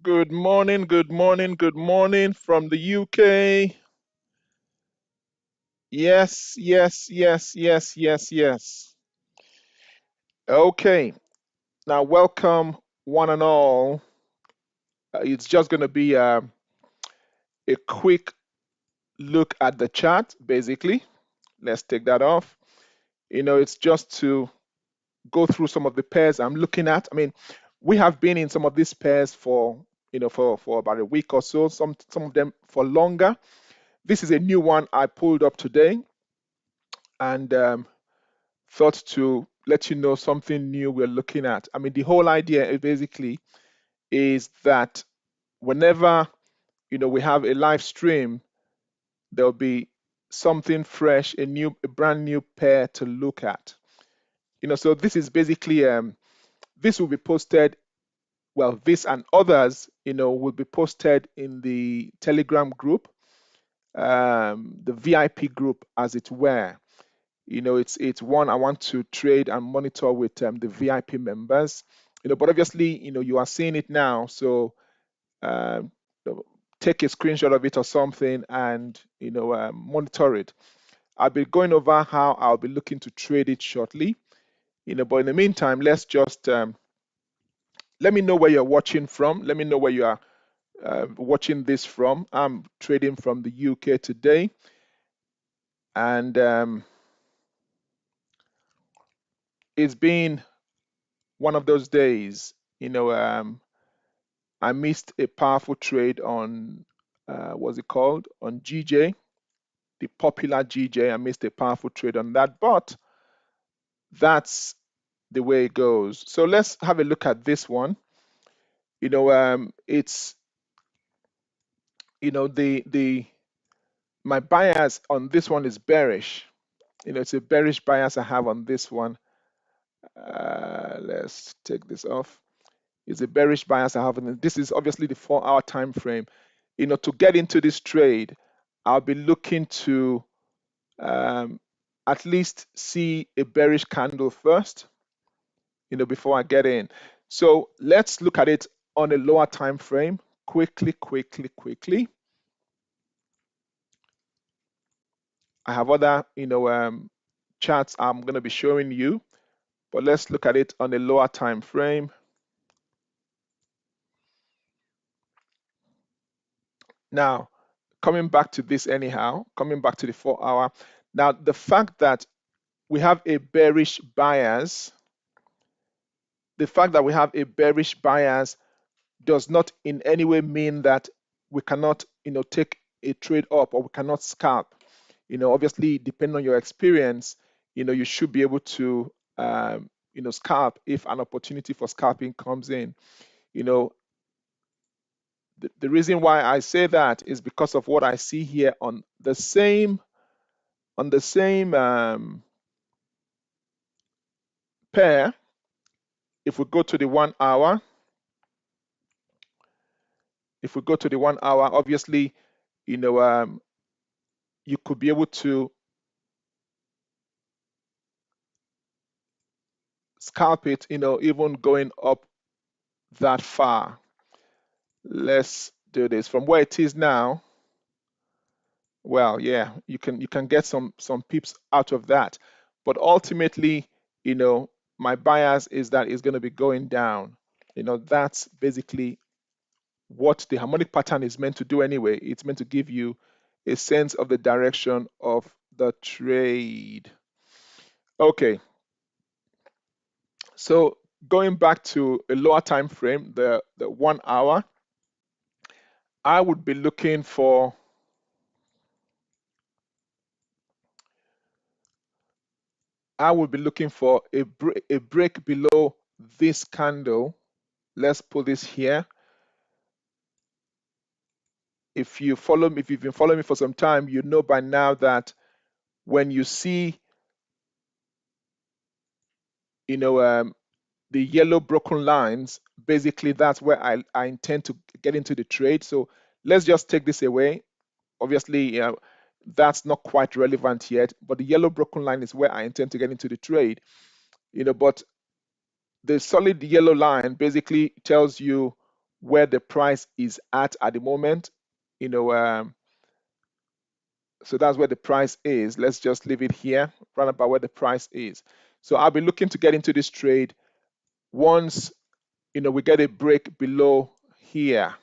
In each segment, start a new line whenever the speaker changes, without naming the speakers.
Good morning, good morning, good morning from the UK. Yes, yes, yes, yes, yes, yes. Okay, now welcome one and all. It's just going to be a quick look at the chart, basically. Let's take that off. It's just to go through some of the pairs I'm looking at. I mean, we have been in some of these pairs for, for about a week or so, some of them for longer. This is a new one I pulled up today, and thought to let you know something new we're looking at. I mean, the whole idea basically is that whenever we have a live stream, there'll be something fresh, a brand new pair to look at. So this is basically this will be posted. Well, this and others, will be posted in the Telegram group, the VIP group, as it were. It's one I want to trade and monitor with the VIP members. But obviously, you are seeing it now, so um, take a screenshot of it or something and monitor it. I'll be going over how I'll be looking to trade it shortly. But in the meantime, let's just let me know where you're watching from. Let me know where you are watching this from. I'm trading from the UK today, and it's been one of those days. I missed a powerful trade on what's it called, on GJ, the popular GJ. I missed a powerful trade on that, but that's the way it goes. So let's have a look at this one. It's the my bias on this one is bearish. It's a bearish bias I have on this one. Let's take this off. It's a bearish bias I have, and this is obviously the 4-hour time frame. To get into this trade, I'll be looking to at least see a bearish candle first, before I get in. So let's look at it on a lower time frame quickly. I have other, charts I'm going to be showing you, but let's look at it on a lower time frame. Now, coming back to this anyhow, coming back to the 4-hour. Now, the fact that we have a bearish bias, does not in any way mean that we cannot, take a trade up or we cannot scalp. Obviously, depending on your experience, you should be able to, scalp if an opportunity for scalping comes in. The reason why I say that is because of what I see here on the same pair. If we go to the 1 hour, obviously, you could be able to scalp it, even going up that far. Let's do this from where it is now. Well, yeah, you can get some pips out of that, but ultimately, my bias is that it's going to be going down. That's basically what the harmonic pattern is meant to do anyway. It's meant to give you a sense of the direction of the trade. Okay, so going back to a lower time frame, the 1 hour, I would be looking for a break below this candle. Let's put this here. If you've been following me for some time, you know by now that when you see, the yellow broken lines, basically that's where I intend to get into the trade. So let's just take this away. Obviously, that's not quite relevant yet, but the yellow broken line is where I intend to get into the trade. But the solid yellow line basically tells you where the price is at the moment. You know, so that's where the price is. Let's just leave it here, round about where the price is. So I'll be looking to get into this trade once, you know, we get a break below here.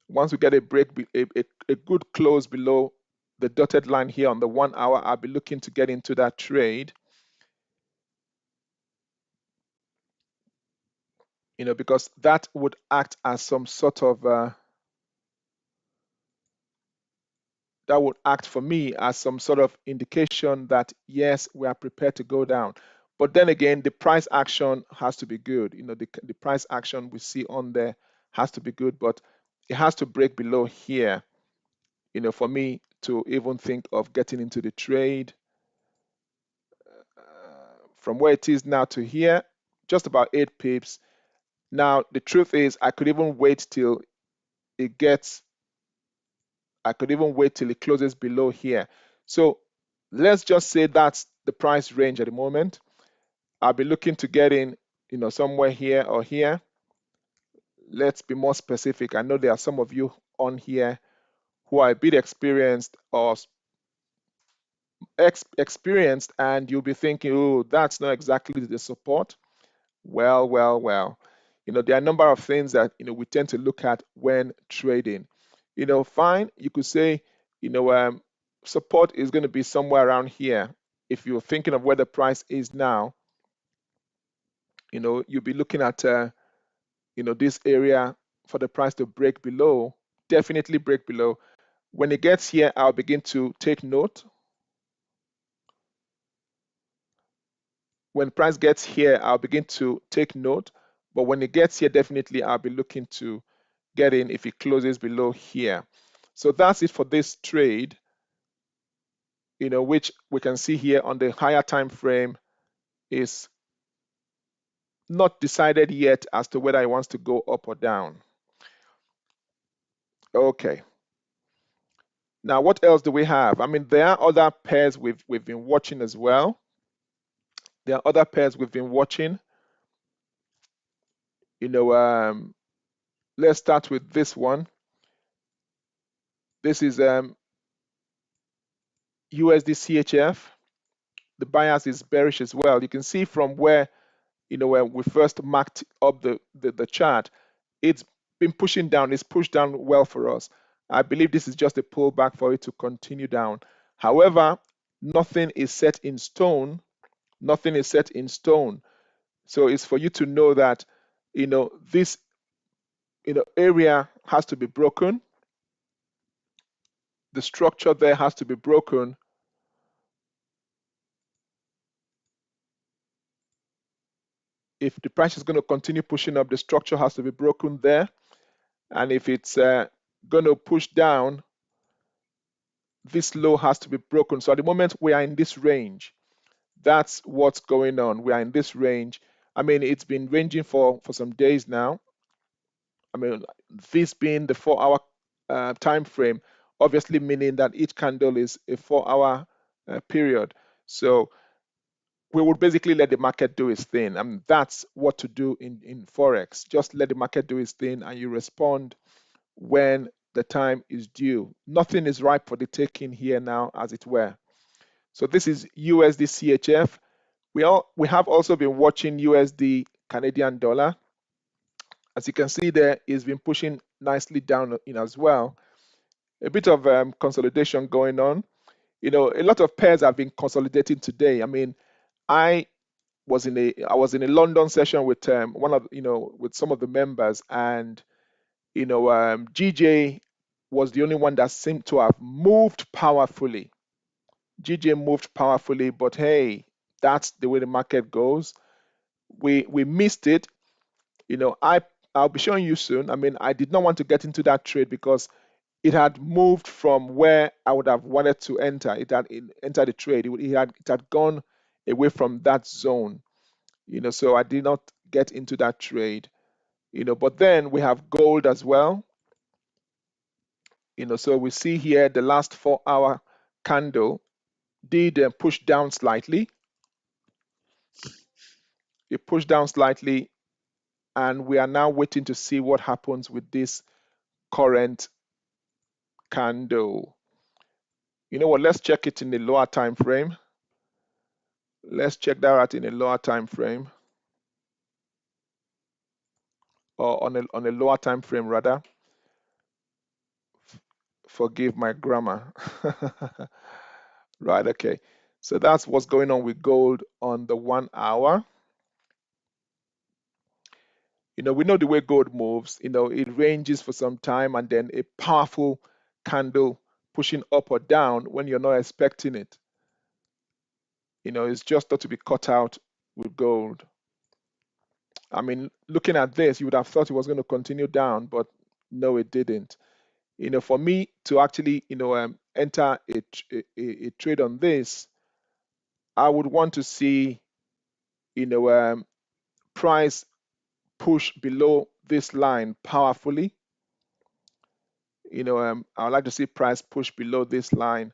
Once we get a break, a good close below the dotted line here on the 1 hour, I'll be looking to get into that trade. You know, because that would act as some sort of that would act for me as some sort of indication that yes, we are prepared to go down. But then again, the price action has to be good. You know, the price action we see on there has to be good, but it has to break below here, you know, for me to even think of getting into the trade. From where it is now to here, just about 8 pips. Now, the truth is, I could even wait till it gets, I could even wait till it closes below here. So let's just say that's the price range at the moment. I'll be looking to get in, you know, somewhere here or here. Let's be more specific. I know there are some of you on here who are a bit experienced or experienced, and you'll be thinking, oh, that's not exactly the support. Well, well, well. You know, there are a number of things that, you know, we tend to look at when trading. You know, fine, you could say, you know, support is going to be somewhere around here. If you're thinking of where the price is now, you know, you'll be looking at, you know, this area for the price to break below, definitely break below. When it gets here, I'll begin to take note. When price gets here, I'll begin to take note. But when it gets here, definitely I'll be looking to get in if it closes below here. So that's it for this trade, you know, which we can see here on the higher time frame is not decided yet as to whether it wants to go up or down. Okay. Now, what else do we have? I mean, there are other pairs we've been watching as well. There are other pairs we've been watching. You know, let's start with this one. This is USD CHF. The bias is bearish as well. You can see from where, you know, where we first marked up the chart, it's been pushing down. It's pushed down well for us. I believe this is just a pullback for it to continue down. However, nothing is set in stone. Nothing is set in stone. So it's for you to know that, you know, this, you know, area has to be broken. The structure there has to be broken. If the price is going to continue pushing up, the structure has to be broken there. And if it's going to push down, this low has to be broken. So at the moment, we are in this range. That's what's going on. We are in this range. I mean, it's been ranging for some days now. I mean, this being the 4-hour time frame, obviously meaning that each candle is a 4-hour period. So we would basically let the market do its thing. I mean, that's what to do in Forex. Just let the market do its thing and you respond when the time is due. Nothing is ripe for the taking here now, as it were. So this is USD CHF. We have also been watching USD Canadian dollar. As you can see there, it's been pushing nicely down in as well. A bit of consolidation going on. You know, a lot of pairs have been consolidating today. I mean, I was in a London session with one of, you know, with some of the members, and you know, GJ was the only one that seemed to have moved powerfully. GJ moved powerfully, but hey, that's the way the market goes. We missed it. You know, I'll be showing you soon. I mean, I did not want to get into that trade because it had moved from where I would have wanted to enter. It had entered the trade. It had gone away from that zone. You know, so I did not get into that trade. You know, but then we have gold as well. You know, so we see here the last 4-hour candle did push down slightly. It pushed down slightly, and we are now waiting to see what happens with this current candle. You know what? Let's check it in the lower time frame. Let's check that out in a lower time frame, or on a lower time frame rather. Forgive my grammar. Right, okay. So that's what's going on with gold on the 1 hour. We know the way gold moves. It ranges for some time and then a powerful candle pushing up or down when you're not expecting it. It's just not to be caught out with gold. I mean, looking at this, you would have thought it was going to continue down, but no, it didn't. For me to actually, enter a trade on this, I would want to see, price push below this line powerfully. I would like to see price push below this line,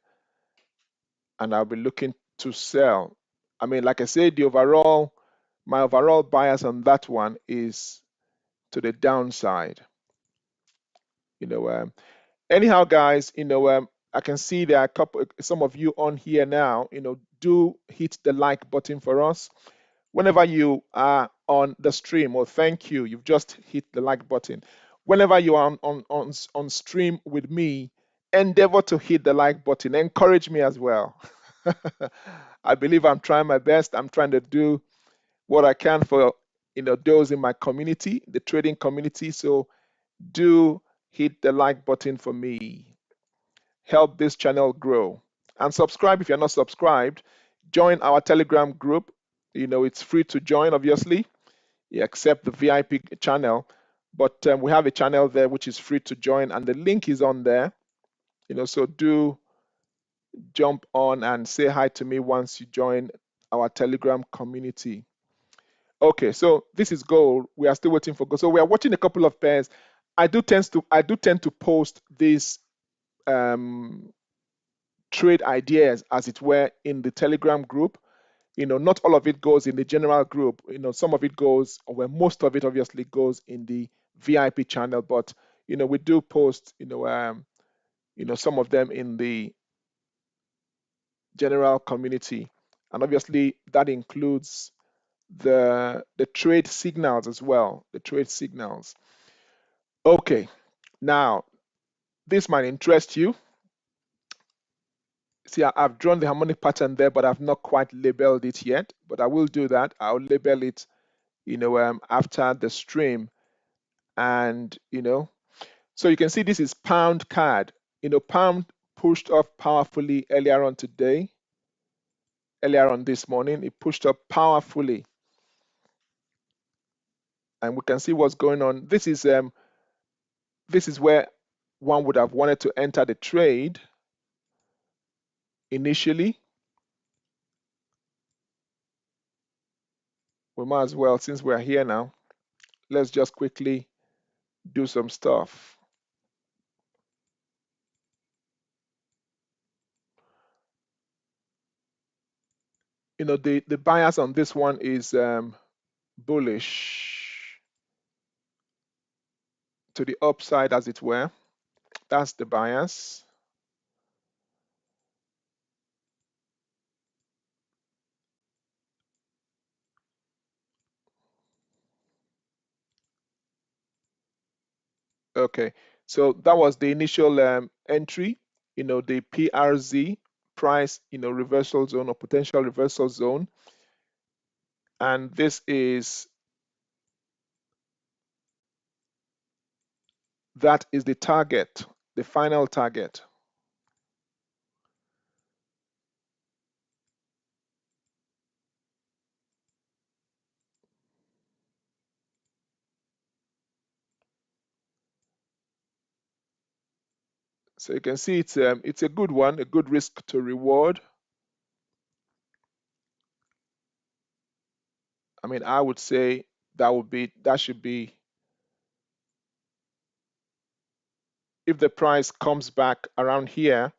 and I'll be looking to sell. I mean, like I said, my overall bias on that one is to the downside. You know, anyhow, guys, I can see there are some of you on here now. Do hit the like button for us. Whenever you are on the stream, well, thank you. You've just hit the like button. Whenever you are on stream with me, endeavor to hit the like button. Encourage me as well. I believe I'm trying my best. I'm trying to do what I can for those in my community, the trading community. So do hit the like button for me. Help this channel grow. And subscribe if you're not subscribed. Join our Telegram group. It's free to join, obviously, except the VIP channel. But we have a channel there which is free to join, and the link is on there. So do jump on and say hi to me once you join our Telegram community. Okay, so this is gold. We are still waiting for gold. So we are watching a couple of pairs. I do tend to post these trade ideas, as it were, in the Telegram group. Not all of it goes in the general group. Some of it goes, or well, most of it obviously goes in the VIP channel. But we do post, some of them in the general community, and obviously that includes the trade signals as well. The trade signals. Okay, now this might interest you. See, I've drawn the harmonic pattern there, but I've not quite labeled it yet. But I will do that. I'll label it, after the stream. And so you can see this is pound card. Pound pushed up powerfully earlier on today. Earlier on this morning, it pushed up powerfully, and we can see what's going on. This is where one would have wanted to enter the trade initially. We might as well, since we're here now, let's just quickly do some stuff. The bias on this one is bullish to the upside, as it were. That's the bias. Okay, so that was the initial entry, the PRZ, price, reversal zone or potential reversal zone. And that is the target, the final target. So you can see it's a good one, a good risk to reward. I mean, I would say that should be, if the price comes back around here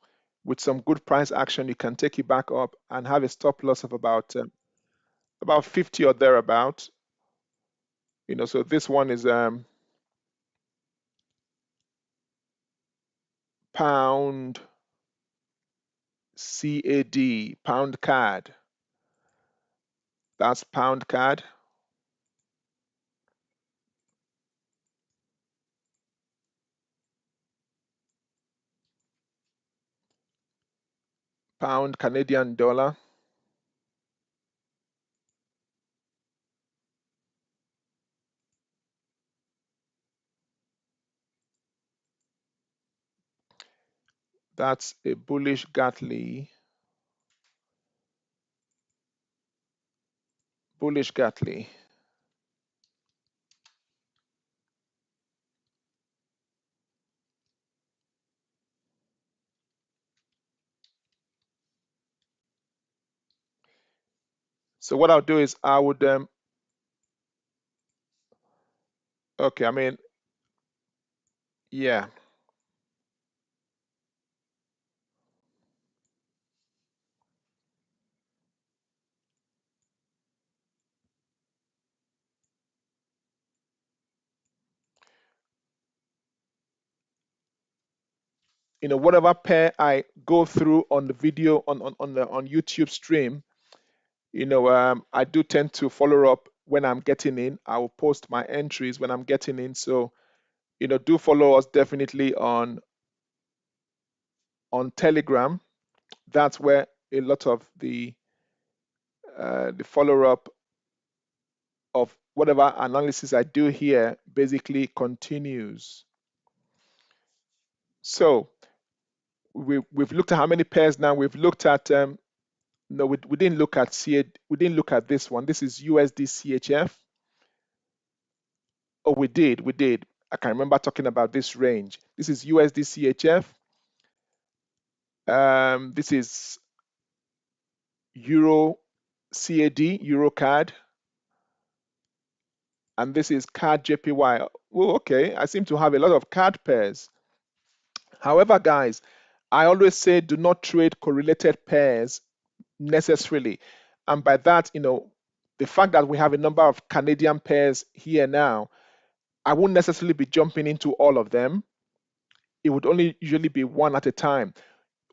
with some good price action, you can take it back up and have a stop loss of about 50 or thereabout. So this one is pound CAD, pound CAD. That's pound CAD. Pound Canadian dollar. That's a bullish Gatling. Bullish Gatling. So what I'll do is I would okay, I mean, yeah. Whatever pair I go through on the video on YouTube stream, I do tend to follow up when I'm getting in. I will post my entries when I'm getting in. So, do follow us definitely on Telegram. That's where a lot of the follow up of whatever analysis I do here basically continues. So we've looked at how many pairs now. We've looked at no, we didn't look at we didn't look at this one. This is USD CHF. Oh, we did. I can remember talking about this range. This is USD CHF. This is Euro CAD, Euro CAD, and this is CAD JPY. Oh, okay. I seem to have a lot of CAD pairs. However, guys, I always say do not trade correlated pairs necessarily. And by that, the fact that we have a number of Canadian pairs here now, I won't necessarily be jumping into all of them. It would only usually be one at a time.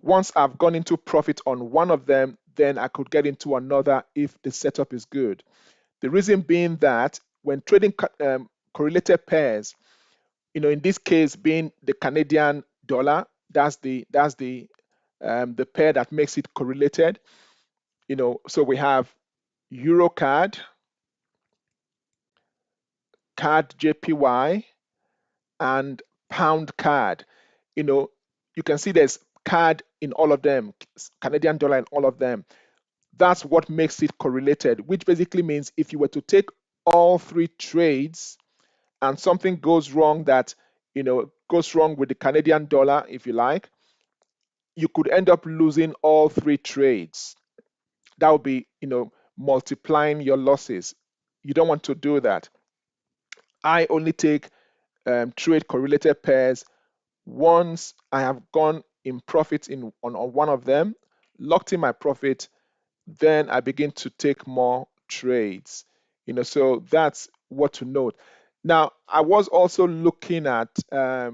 Once I've gone into profit on one of them, then I could get into another if the setup is good. The reason being that when trading correlated pairs, in this case being the Canadian dollar, that's the pair that makes it correlated. So we have Euro CAD, CAD JPY, and pound CAD. You can see there's CAD in all of them, Canadian dollar in all of them. That's what makes it correlated, which basically means if you were to take all three trades and something goes wrong goes wrong with the Canadian dollar, if you like, you could end up losing all three trades. That would be, multiplying your losses. You don't want to do that. I only take trade correlated pairs once I have gone in profit on one of them, locked in my profit, then I begin to take more trades. So that's what to note. Now, I was also looking at, let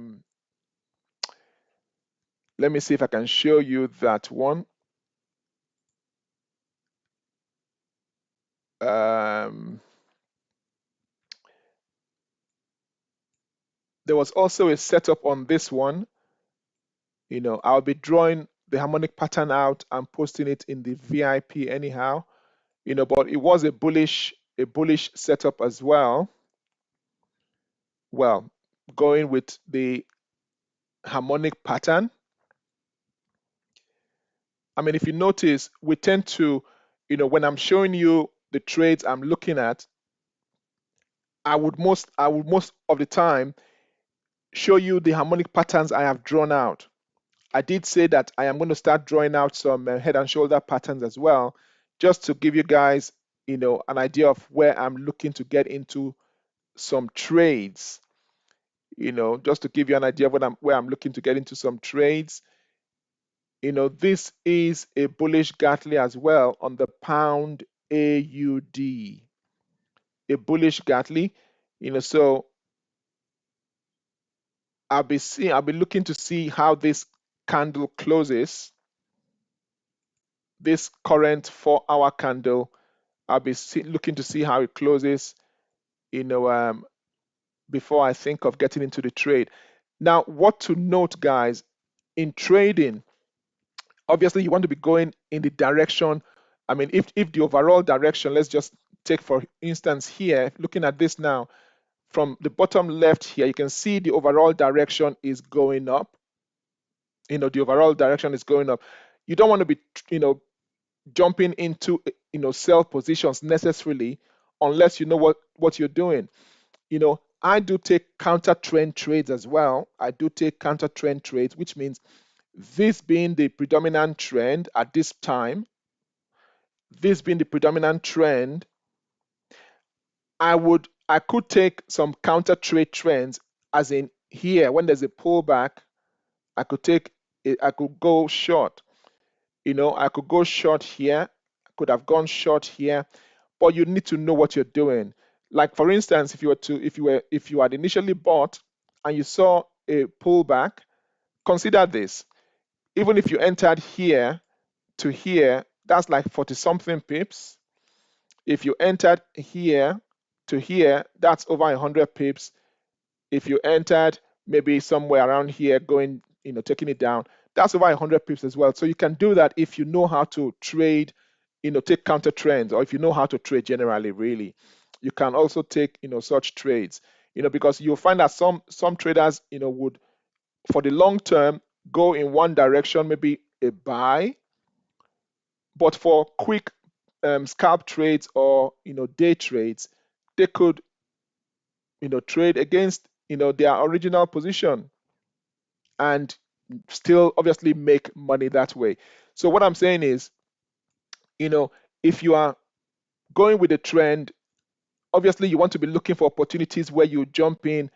me see if I can show you that one. There was also a setup on this one. I'll be drawing the harmonic pattern out and posting it in the VIP anyhow. But it was a bullish setup as well. Well, going with the harmonic pattern. I mean, if you notice, we tend to, when I'm showing you the trades I'm looking at, I would most of the time show you the harmonic patterns I have drawn out. I did say that I am going to start drawing out some head and shoulder patterns as well, just to give you guys, an idea of where I'm looking to get into some trades. Just to give you an idea of where I'm looking to get into some trades. This is a bullish Gatling as well on the pound AUD. A bullish Gatling. So I'll be looking to see how this candle closes, this current 4-hour candle. I'll be looking to see how it closes, you know, before I think of getting into the trade. Now, what to note, guys, in trading, obviously you want to be going in the direction. I mean, if the overall direction, let's just take for instance here, looking at this now, from the bottom left here, you can see the overall direction is going up. The overall direction is going up. You don't want to be, jumping into, sell positions necessarily unless you know what you're doing. I do take counter trend trades as well. I do take counter trend trades, which means this being the predominant trend at this time, this being the predominant trend, I could take some counter trade trends, as in here when there's a pullback, I could take I could go short. I could go short here, I could have gone short here, but you need to know what you're doing. Like for instance, if you had initially bought and you saw a pullback, consider this. Even if you entered here to here, that's like 40 something pips. If you entered here to here, that's over 100 pips. If you entered maybe somewhere around here going, taking it down, that's over 100 pips as well. So you can do that if you know how to trade, take counter trends, or if you know how to trade generally, really. You can also take, such trades, because you'll find that some traders, would, for the long term, go in one direction, maybe a buy, but for quick scalp trades or, day trades, they could, trade against, their original position and still obviously make money that way. So what I'm saying is, you know, if you are going with the trend, obviously you want to be looking for opportunities where you jump in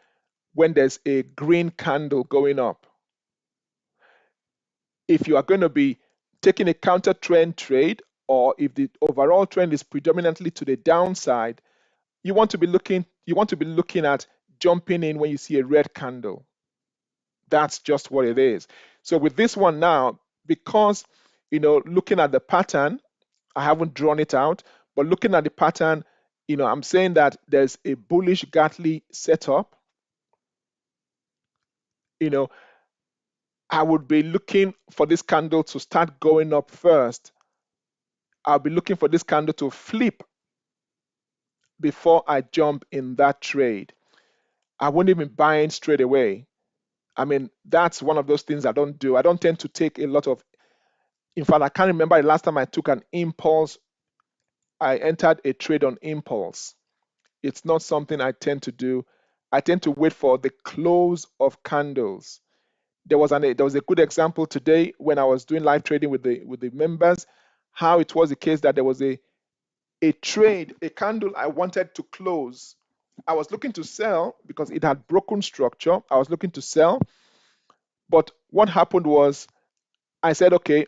when there's a green candle going up. If you are going to be taking a counter trend trade, or if the overall trend is predominantly to the downside, you want to be looking at jumping in when you see a red candle. That's just what it is. So with this one now, because looking at the pattern, I haven't drawn it out, but looking at the pattern, I'm saying that there's a bullish Gartley setup. You know, I would be looking for this candle to start going up first. I'll be looking for this candle to flip before I jump in that trade. I won't even buy in straight away. I mean, that's one of those things I don't do. I don't tend to take a lot of, in fact, I can't remember the last time I took an impulse. I entered a trade on impulse. It's not something I tend to do. I tend to wait for the close of candles. There was a good example today when I was doing live trading with the members, how it was the case that there was a trade, a candle I wanted to close. I was looking to sell because it had broken structure. I was looking to sell, but what happened was I said, okay,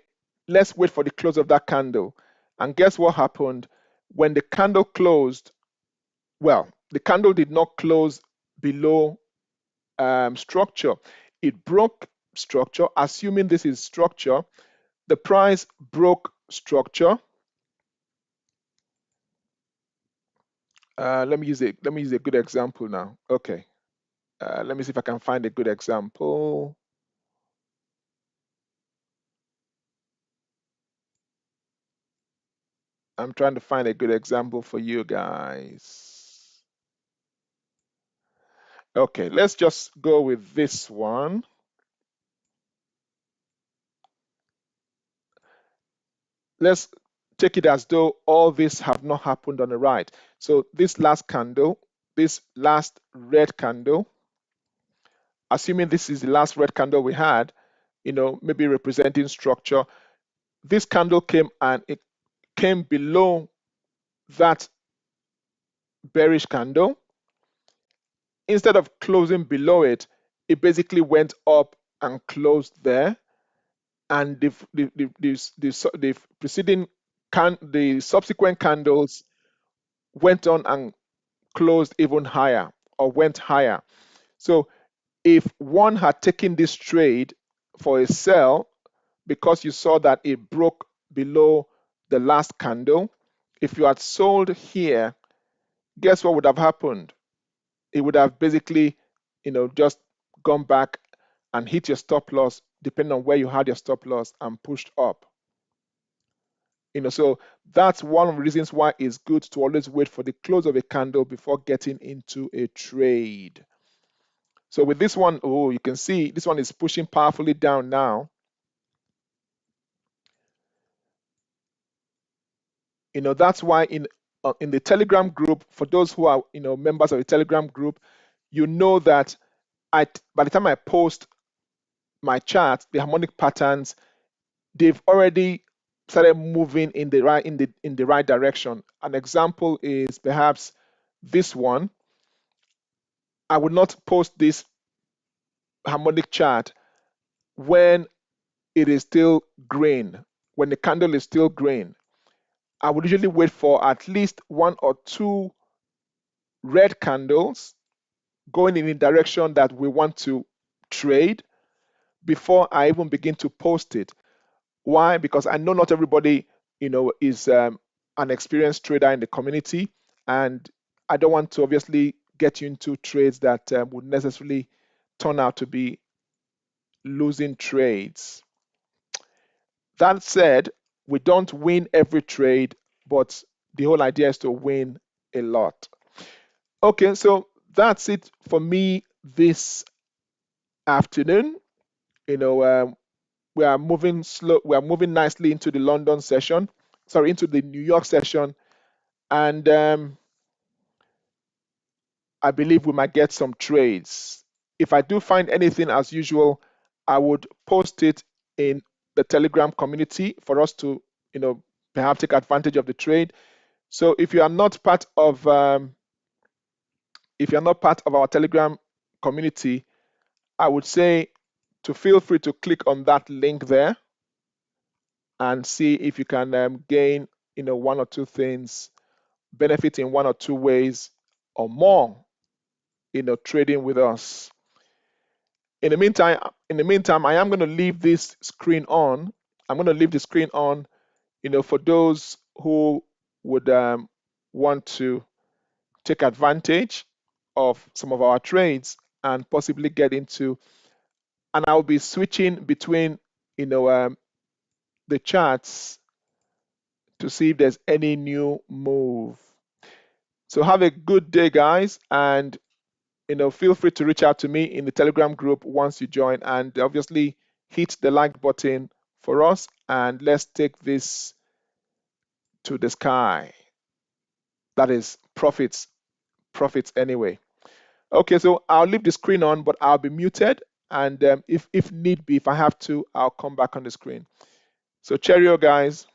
let's wait for the close of that candle. And guess what happened? When the candle closed, well, the candle did not close below structure. It broke structure. Assuming this is structure, the price broke structure. Let me use a good example now. Okay. Let me see if I can find a good example. I'm trying to find a good example for you guys. Okay, let's just go with this one. Let's take it as though all this have not happened on the right. So this last candle, this last red candle, assuming this is the last red candle we had, maybe representing structure, this candle came and it came below that bearish candle. Instead of closing below it, it basically went up and closed there. And the preceding the subsequent candles went on and closed even higher. or went higher. So if one had taken this trade for a sell because you saw that it broke below the last candle, if you had sold here, guess what would have happened? It would have basically, just gone back and hit your stop loss, depending on where you had your stop loss, and pushed up. So that's one of the reasons why it's good to always wait for the close of a candle before getting into a trade. So with this one, oh, you can see this one is pushing powerfully down now. That's why in the Telegram group, for those who are members of the Telegram group, that by the time I post my chart, the harmonic patterns, they've already started moving in the right direction. An example is perhaps this one. I would not post this harmonic chart when it is still green, when the candle is still green. I would usually wait for at least one or two red candles going in the direction that we want to trade before I even begin to post it. Why? Because I know not everybody, is an experienced trader in the community, and I don't want to obviously get you into trades that would necessarily turn out to be losing trades. That said, we don't win every trade, but the whole idea is to win a lot. Okay, so that's it for me this afternoon. We are moving slow. We are moving nicely into the London session. Sorry, into the New York session, and I believe we might get some trades. If I do find anything, as usual, I would post it in the Telegram community for us to, perhaps take advantage of the trade. So if you are not part of our Telegram community, I would say to feel free to click on that link there and see if you can gain, one or two things, benefit in one or two ways or more, trading with us. In the meantime, I am going to leave this screen on. I'm going to leave the screen on, for those who would want to take advantage of some of our trades and possibly get into. And I'll be switching between, the charts to see if there's any new move. So have a good day, guys, and feel free to reach out to me in the Telegram group once you join, and obviously hit the like button for us, and let's take this to the sky. That is profits anyway. Okay, so I'll leave the screen on, but I'll be muted, and if need be, if I have to, I'll come back on the screen. So cheerio, guys.